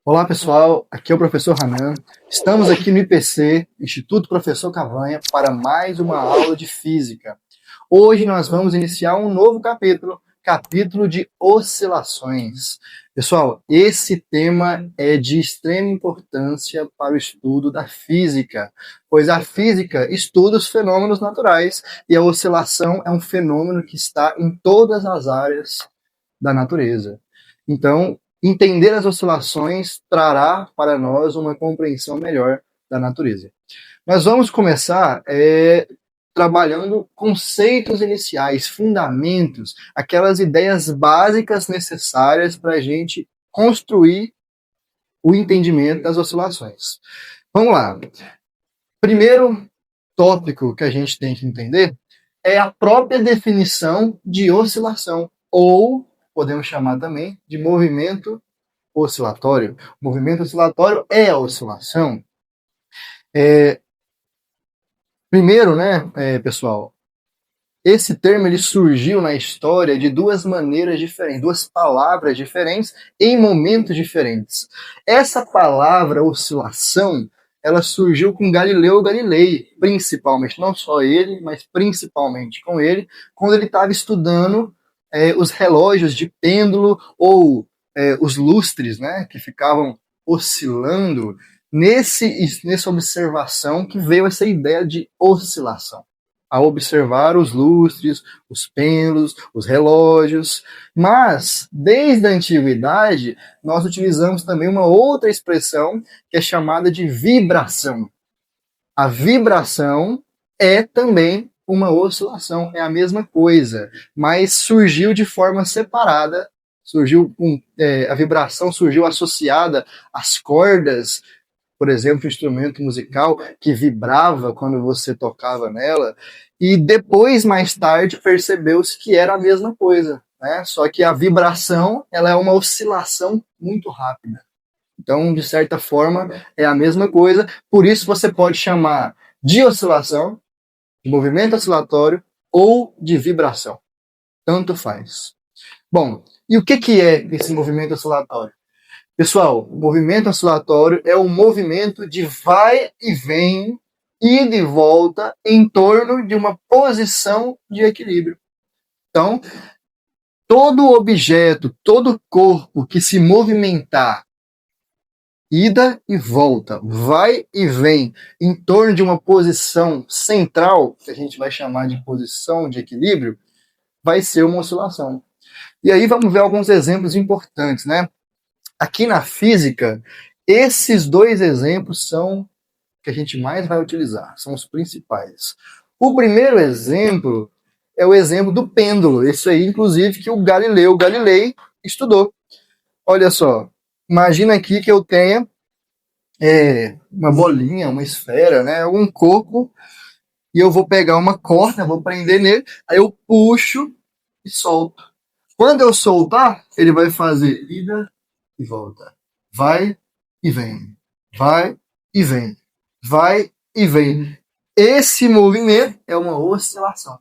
Olá pessoal, aqui é o professor Hanan. Estamos aqui no IPC, Instituto Professor Cavanha, para mais uma aula de física. Hoje nós vamos iniciar um novo capítulo, capítulo de oscilações. Pessoal, esse tema é de extrema importância para o estudo da física, pois a física estuda os fenômenos naturais e a oscilação é um fenômeno que está em todas as áreas da natureza. Então, entender as oscilações trará para nós uma compreensão melhor da natureza. Nós vamos começar trabalhando conceitos iniciais, fundamentos, aquelas ideias básicas necessárias para a gente construir o entendimento das oscilações. Vamos lá. Primeiro tópico que a gente tem que entender é a própria definição de oscilação, ou podemos chamar também de movimento oscilatório. O movimento oscilatório é a oscilação. Primeiro, pessoal, esse termo ele surgiu na história de duas maneiras diferentes, duas palavras diferentes em momentos diferentes. Essa palavra oscilação, ela surgiu com Galileu Galilei, principalmente, não só ele, mas principalmente com ele, quando ele estava estudando os relógios de pêndulo ou os lustres, né, que ficavam oscilando. Nessa observação que veio essa ideia de oscilação a observar os lustres, os pêndulos, os relógios. Mas, desde a antiguidade, nós utilizamos também uma outra expressão que é chamada de vibração. A vibração é também uma oscilação, é a mesma coisa, mas surgiu de forma separada. A vibração surgiu associada às cordas, por exemplo, um instrumento musical que vibrava quando você tocava nela, e depois, mais tarde, percebeu-se que era a mesma coisa, né? Só que a vibração, ela é uma oscilação muito rápida. Então, de certa forma, é a mesma coisa, por isso você pode chamar de oscilação, de movimento oscilatório ou de vibração. Tanto faz. Bom, e o que é esse movimento oscilatório? Pessoal, o movimento oscilatório é um movimento de vai e vem, ida e volta, em torno de uma posição de equilíbrio. Então, todo objeto, todo corpo que se movimentar, ida e volta, vai e vem, em torno de uma posição central, que a gente vai chamar de posição de equilíbrio, vai ser uma oscilação. E aí vamos ver alguns exemplos importantes, né? Aqui na física, esses dois exemplos são que a gente mais vai utilizar, são os principais. O primeiro exemplo é o exemplo do pêndulo, esse aí, inclusive, que o Galileu Galilei estudou. Olha só, imagina aqui que eu tenha uma bolinha, uma esfera, né, um corpo, e eu vou pegar uma corda, vou prender nele, aí eu puxo e solto. Quando eu soltar, ele vai fazer ida e volta. Vai e vem. Vai e vem. Vai e vem. Esse movimento é uma oscilação.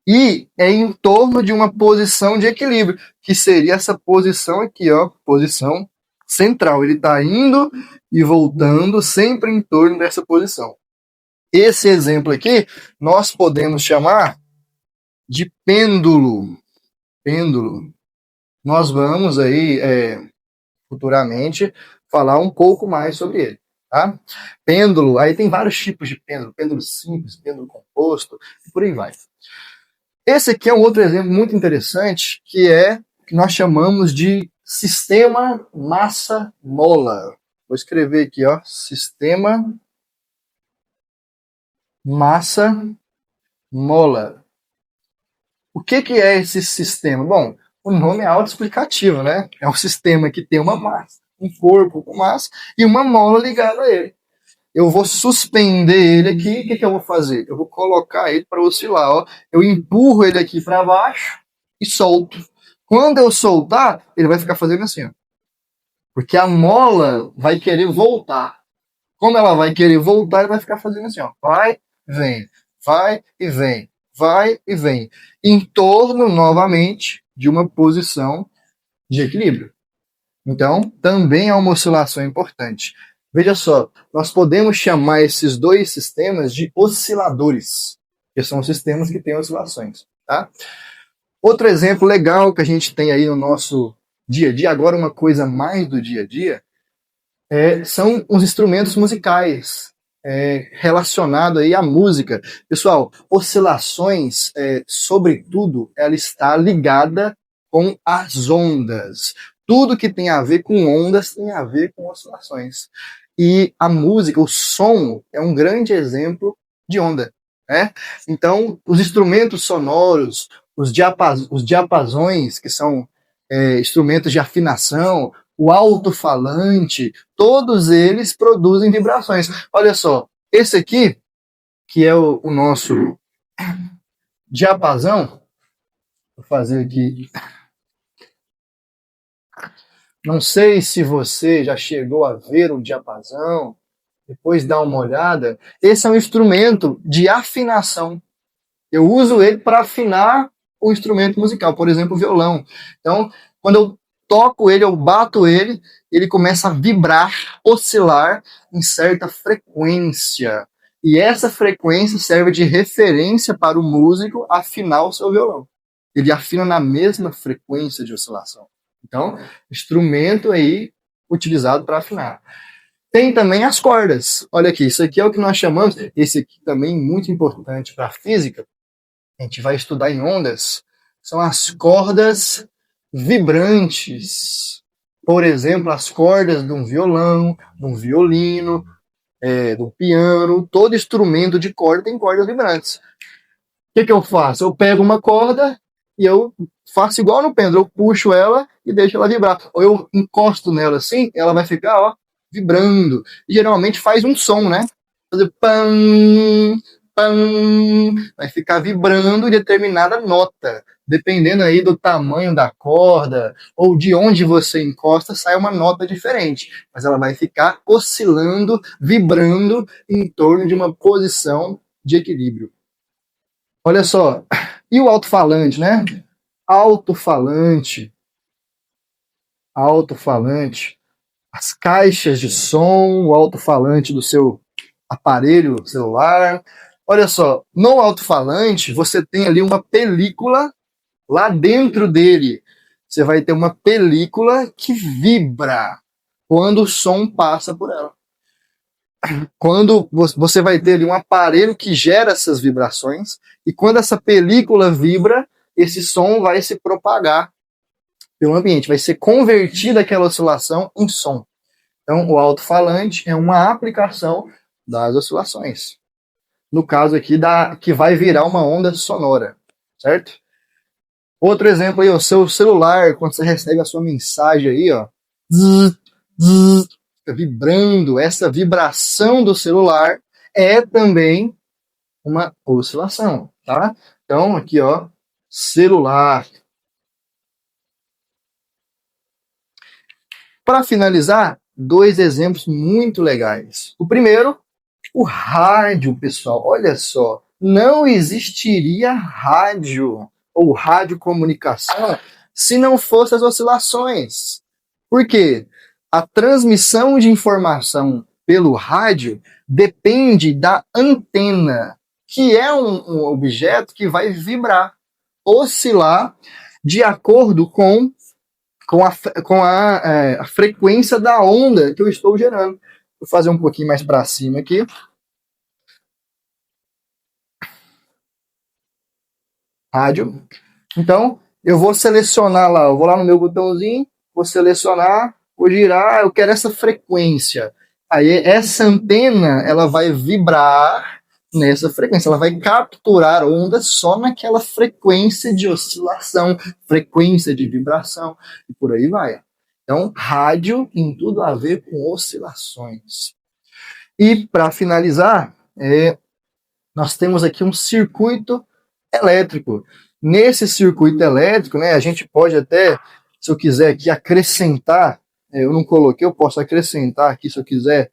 E é em torno de uma posição de equilíbrio, que seria essa posição aqui, ó, posição central. Ele está indo e voltando sempre em torno dessa posição. Esse exemplo aqui nós podemos chamar de pêndulo. Pêndulo. Nós vamos aí futuramente falar um pouco mais sobre ele. Tá? Pêndulo, aí tem vários tipos de pêndulo, pêndulo simples, pêndulo composto, e por aí vai. Esse aqui é um outro exemplo muito interessante, que nós chamamos de sistema massa-mola. Vou escrever aqui, ó, sistema massa-mola. O que é esse sistema? Bom, o nome é autoexplicativo, né? É um sistema que tem uma massa, um corpo com massa e uma mola ligada a ele. Eu vou suspender ele aqui, o que eu vou fazer? Eu vou colocar ele para oscilar. Ó. Eu empurro ele aqui para baixo e solto. Quando eu soltar, ele vai ficar fazendo assim. Ó. Porque a mola vai querer voltar. Como ela vai querer voltar, ele vai ficar fazendo assim. Ó. Vai, vem, vai e vem, vai e vem. Em torno, novamente, de uma posição de equilíbrio. Então, também é uma oscilação importante. Veja só, nós podemos chamar esses dois sistemas de osciladores, que são sistemas que têm oscilações, tá? Outro exemplo legal que a gente tem aí no nosso dia a dia, agora uma coisa mais do dia a dia, são os instrumentos musicais relacionados aí à música. Pessoal, oscilações, sobretudo, ela está ligada com as ondas. Tudo que tem a ver com ondas tem a ver com oscilações. E a música, o som, é um grande exemplo de onda. Né? Então, os instrumentos sonoros, os diapasões, que são instrumentos de afinação, o alto-falante, todos eles produzem vibrações. Olha só, esse aqui, que é o nosso diapasão, vou fazer aqui. Não sei se você já chegou a ver um diapasão, depois dá uma olhada. Esse é um instrumento de afinação. Eu uso ele para afinar o instrumento musical, por exemplo, o violão. Então, quando eu toco ele, eu bato ele, ele começa a vibrar, oscilar em certa frequência. E essa frequência serve de referência para o músico afinar o seu violão. Ele afina na mesma frequência de oscilação. Então, instrumento aí utilizado para afinar. Tem também as cordas. Olha aqui, isso aqui é o que nós chamamos, esse aqui também muito importante para a física, a gente vai estudar em ondas, são as cordas vibrantes. Por exemplo, as cordas de um violão, de um violino, de um piano, todo instrumento de corda tem cordas vibrantes. O que eu faço? Eu pego uma corda e eu faço igual no pêndulo, eu puxo ela e deixo ela vibrar. Ou eu encosto nela assim, ela vai ficar vibrando. E geralmente faz um som, né? Fazer pam, pam, vai ficar vibrando em determinada nota. Dependendo aí do tamanho da corda ou de onde você encosta, sai uma nota diferente. Mas ela vai ficar oscilando, vibrando em torno de uma posição de equilíbrio. Olha só, e o alto-falante, né? Alto-falante, as caixas de som, o alto-falante do seu aparelho celular. Olha só, no alto-falante você tem ali uma película, lá dentro dele você vai ter uma película que vibra quando o som passa por ela. Quando você vai ter ali um aparelho que gera essas vibrações, e quando essa película vibra, esse som vai se propagar pelo ambiente, vai ser convertida aquela oscilação em som. Então, o alto-falante é uma aplicação das oscilações. No caso aqui, que vai virar uma onda sonora, certo? Outro exemplo aí, o seu celular, quando você recebe a sua mensagem aí, zzz, zzz, fica vibrando. Essa vibração do celular é também uma oscilação, tá? Então, aqui, celular. Para finalizar, dois exemplos muito legais. O primeiro, o rádio, pessoal. Olha só, não existiria rádio ou radiocomunicação se não fossem as oscilações. Por quê? A transmissão de informação pelo rádio depende da antena, que é um objeto que vai vibrar, oscilar de acordo com a frequência da onda que eu estou gerando. Vou fazer um pouquinho mais para cima aqui. Rádio. Então, eu vou selecionar lá, eu vou lá no meu botãozinho, vou selecionar, vou girar, eu quero essa frequência. Aí essa antena, ela vai vibrar nessa frequência, ela vai capturar ondas só naquela frequência de oscilação, frequência de vibração, e por aí vai. Então, rádio tem tudo a ver com oscilações. E, para finalizar, nós temos aqui um circuito elétrico. Nesse circuito elétrico, né, a gente pode até, se eu quiser aqui acrescentar, eu não coloquei, eu posso acrescentar aqui, se eu quiser,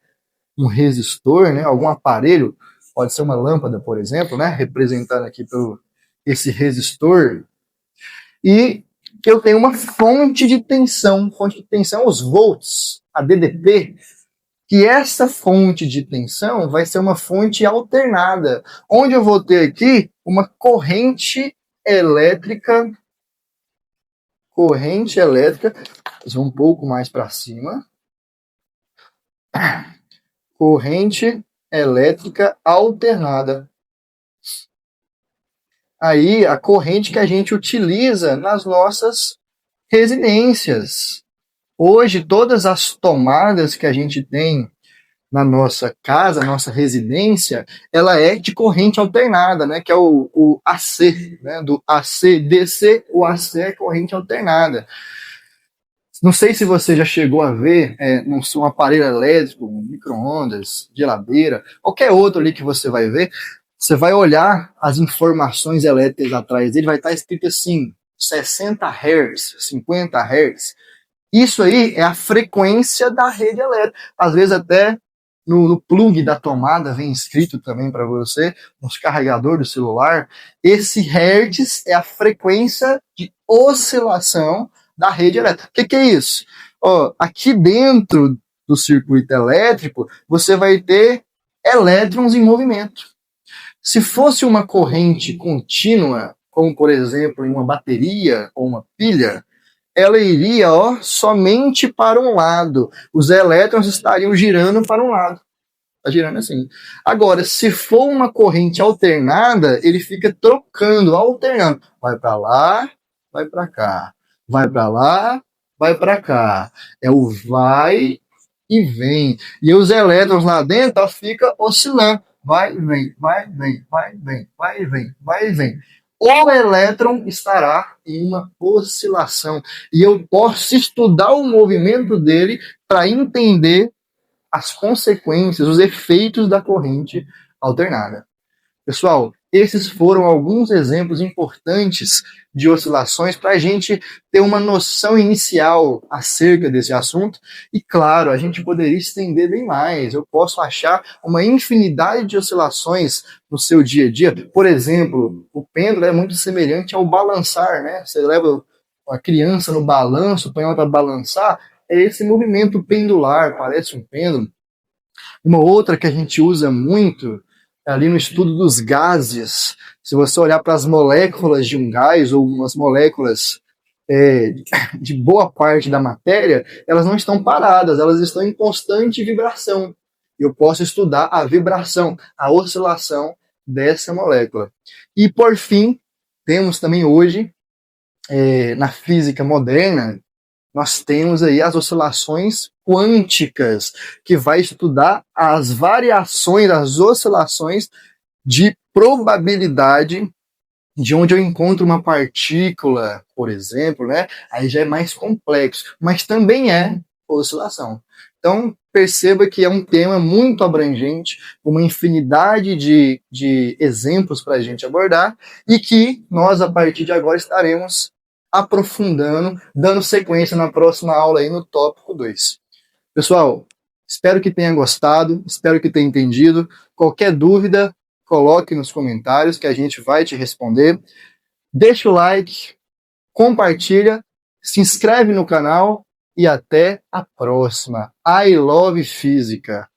um resistor, né, algum aparelho, pode ser uma lâmpada, por exemplo, né, representado aqui pelo esse resistor. E que eu tenho uma fonte de tensão, os volts, a DDP, que essa fonte de tensão vai ser uma fonte alternada, onde eu vou ter aqui uma corrente elétrica, vou um pouco mais para cima, corrente elétrica alternada. Aí, a corrente que a gente utiliza nas nossas residências. Hoje, todas as tomadas que a gente tem na nossa casa, nossa residência, ela é de corrente alternada, né? Que é o AC, né? Do AC/DC, o AC é corrente alternada. Não sei se você já chegou a ver um aparelho elétrico, um micro-ondas, geladeira, qualquer outro ali que você vai ver, você vai olhar as informações elétricas atrás dele, vai estar escrito assim, 60 Hz, 50 Hz. Isso aí é a frequência da rede elétrica. Às vezes até no plug da tomada vem escrito também para você, nos carregadores do celular, esse Hertz é a frequência de oscilação da rede elétrica. O que é isso? Aqui dentro do circuito elétrico, você vai ter elétrons em movimento. Se fosse uma corrente contínua, como por exemplo em uma bateria ou uma pilha, ela iria somente para um lado. Os elétrons estariam girando para um lado. Está girando assim. Agora, se for uma corrente alternada, ele fica trocando, alternando. Vai para lá, vai para cá. Vai para lá, vai para cá. É o vai e vem. E os elétrons lá dentro ficam oscilando. Vai e vem, vai e vem, vai e vem, vai e vem, vai e vem. O elétron estará em uma oscilação. E eu posso estudar o movimento dele para entender as consequências, os efeitos da corrente alternada. Pessoal, esses foram alguns exemplos importantes de oscilações para a gente ter uma noção inicial acerca desse assunto. E claro, a gente poderia estender bem mais. Eu posso achar uma infinidade de oscilações no seu dia a dia. Por exemplo, o pêndulo é muito semelhante ao balançar, né? Você leva a criança no balanço, põe ela para balançar, é esse movimento pendular, parece um pêndulo. Uma outra que a gente usa muito ali no estudo dos gases, se você olhar para as moléculas de um gás ou umas moléculas de boa parte da matéria, elas não estão paradas, elas estão em constante vibração. Eu posso estudar a vibração, a oscilação dessa molécula. E por fim, temos também hoje, na física moderna, nós temos aí as oscilações quânticas, que vai estudar as variações, as oscilações de probabilidade de onde eu encontro uma partícula, por exemplo, né? Aí já é mais complexo, mas também é oscilação. Então, perceba que é um tema muito abrangente, uma infinidade de exemplos para a gente abordar, e que nós, a partir de agora, estaremos aprofundando, dando sequência na próxima aula aí no tópico 2. Pessoal, espero que tenha gostado, espero que tenha entendido. Qualquer dúvida, coloque nos comentários que a gente vai te responder. Deixa o like, compartilha, se inscreve no canal e até a próxima. I love Física!